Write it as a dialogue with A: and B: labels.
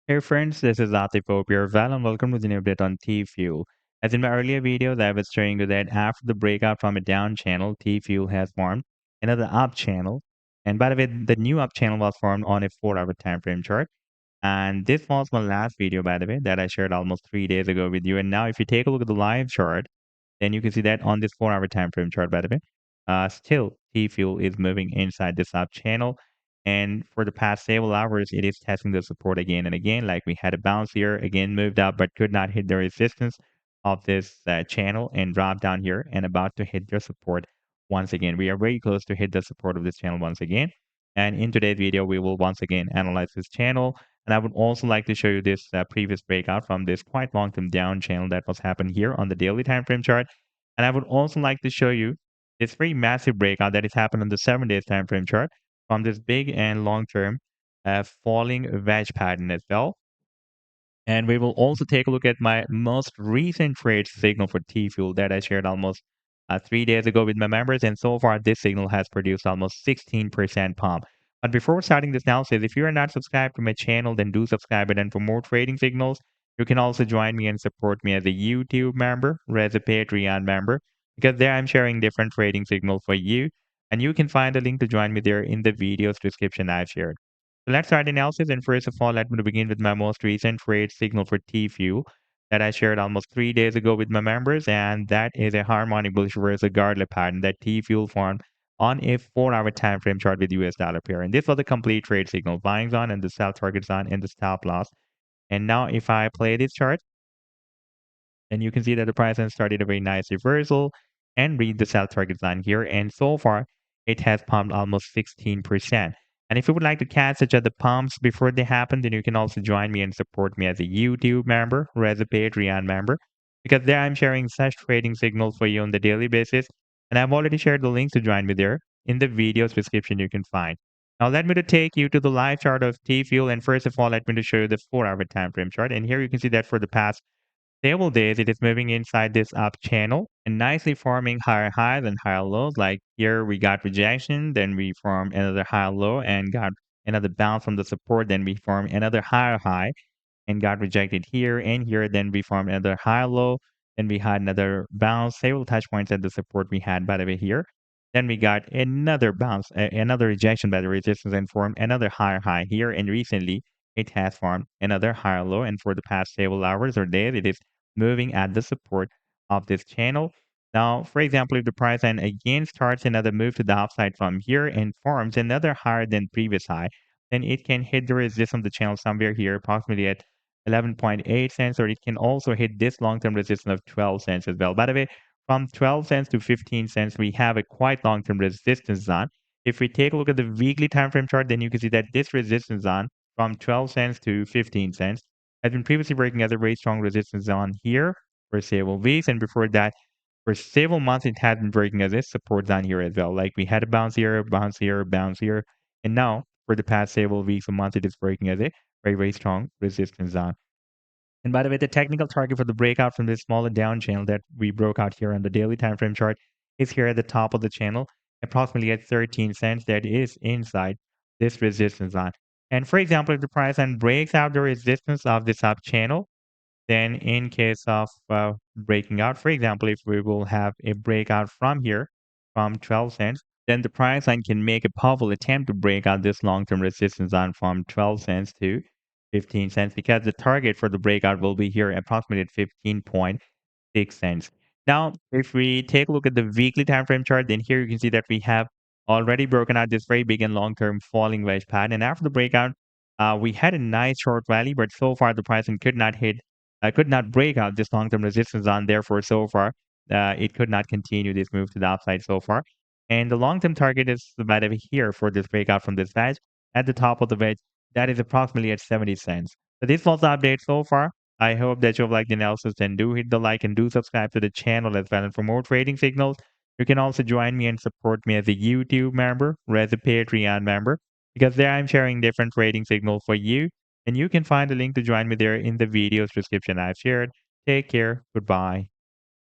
A: Hey friends, this is Atif here, and welcome to the new update on TFUEL. As in my earlier videos, I was showing you that after the breakout from a down channel, TFUEL has formed another up channel. And by the way, the new up channel was formed on a 4-hour time frame chart. And this was my last video, by the way, that I shared almost 3 days ago with you. And now if you take a look at the live chart, then you can see that on this 4-hour time frame chart, by the way, still T-Fuel is moving inside this up channel. And for the past several hours, it is testing the support again and again. Like we had a bounce here, again moved up, but could not hit the resistance of this channel and dropped down here and about to hit the support once again. We are very close to hit the support of this channel once again. And in today's video, we will once again analyze this channel. And I would also like to show you this previous breakout from this quite long-term down channel that was happening here on the daily time frame chart. And I would also like to show you this very massive breakout that has happened on the 7 days time frame chart from this big and long-term falling wedge pattern as well. And we will also take a look at my most recent trade signal for T-Fuel that I shared almost 3 days ago with my members. And so far, this signal has produced almost 16% pump. But before starting this analysis, if you are not subscribed to my channel, then do subscribe it. And for more trading signals, you can also join me and support me as a YouTube member or as a Patreon member, because there I'm sharing different trading signals for you. And you can find a link to join me there in the video's description I've shared. So let's start the analysis. And first of all, let me begin with my most recent trade signal for TFUEL that I shared almost 3 days ago with my members. And that is a harmonic bullish reversal guardlet pattern that TFUEL formed on a 4-hour time frame chart with US dollar pair. And this was a complete trade signal, buying on and the sell targets on and the stop loss. And now if I play this chart, and you can see that the price has started a very nice reversal and read the sell target line here. And so far, it has pumped almost 16%. And if you would like to catch such other pumps before they happen, then you can also join me and support me as a YouTube member or as a Patreon member, because there I'm sharing such trading signals for you on the daily basis. And I've already shared the link to join me there in the video's description you can find. Now let me to take you to the live chart of T-Fuel. And first of all, let me to show you the 4-hour time frame chart. And here you can see that for the past stable days, it is moving inside this up channel and nicely forming higher highs and higher lows. Like here, we got rejection, then we formed another higher low and got another bounce from the support. Then we formed another higher high and got rejected here and here. Then we formed another high low. Then we had another bounce, several touch points at the support we had, by the way, here. Then we got another bounce, another rejection by the resistance and formed another higher high here. And recently, it has formed another higher low. And for the past several hours or days, it is moving at the support of this channel. Now, for example, if the price line again starts another move to the upside from here and forms another higher than previous high, then it can hit the resistance of the channel somewhere here, approximately at 11.8 cents, or it can also hit this long-term resistance of 12 cents as well. By the way, from 12 cents to 15 cents, we have a quite long-term resistance zone. If we take a look at the weekly time frame chart, then you can see that this resistance zone from 12 cents to 15 cents has been previously breaking as a very strong resistance zone here for several weeks. And before that, for several months, it had been breaking as a support zone here as well. Like we had a bounce here, bounce here, bounce here. And now, for the past several weeks or months, it is breaking as a very, very strong resistance zone. And by the way, the technical target for the breakout from this smaller down channel that we broke out here on the daily time frame chart is here at the top of the channel, approximately at 13 cents. That is inside this resistance zone. And for example, if the price then breaks out the resistance of this up channel, then in case of breaking out, for example, if we will have a breakout from here from 12 cents, then the price line can make a powerful attempt to break out this long-term resistance zone from 12 cents to 15 cents, because the target for the breakout will be here approximately at 15.6 cents. Now, if we take a look at the weekly time frame chart, then here you can see that we have already broken out this very big and long-term falling wedge pattern. And after the breakout, we had a nice short rally, but so far the pricing could not hit could not break out this long-term resistance on. Therefore, so far, it could not continue this move to the upside so far. And the long-term target is about over here for this breakout from this wedge at the top of the wedge. That is approximately at 70 cents. So this was the update so far. I hope that you've liked the analysis, and do hit the like and do subscribe to the channel as well. And for more trading signals, you can also join me and support me as a YouTube member or as a Patreon member, because there I'm sharing different trading signals for you, and you can find a link to join me there in the video's description I've shared. Take care. Goodbye.